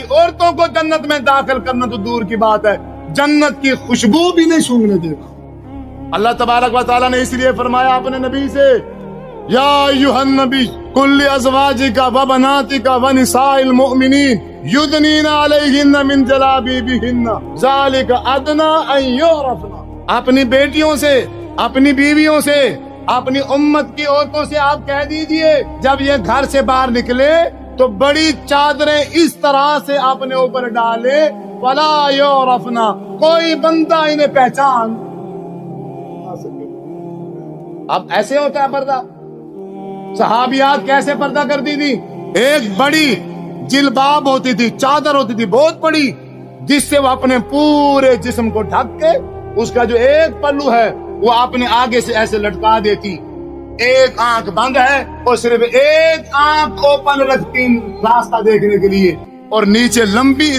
عورتوں کو جنت میں داخل کرنا تو دور کی بات ہے، جنت کی خوشبو بھی نہیں سونگنے دے گا۔ اللہ تبارک و تعالیٰ نے اس لیے فرمایا اپنے نبی سے، یا ایھا النبی قل لازواجک و بناتک و نساء المؤمنین یدنین علیہن من جلابیبہن ذالک ادنی ان یعرفن۔ اپنی بیٹیوں سے، اپنی بیویوں سے، اپنی امت کی عورتوں سے آپ کہہ دیجئے جب یہ گھر سے باہر نکلے تو بڑی چادریں اس طرح سے اپنے اوپر ڈالے فلا یعرفن، کوئی بندہ انہیں پہچان نہ سکے۔ اب ایسے ہوتا ہے پردہ؟ صحابیات کیسے پردہ کرتی تھی؟ ایک بڑی جلباب ہوتی تھی، چادر ہوتی تھی بہت بڑی، جس سے وہ اپنے پورے جسم کو ڈھک کے اس کا جو ایک پلو ہے وہ اپنے آگے سے ایسے لٹکا دیتی، ایک آنکھ بند ہے اور صرف ایک آنکھ اوپن رکھتی راستہ دیکھنے کے لیے، اور نیچے لمبی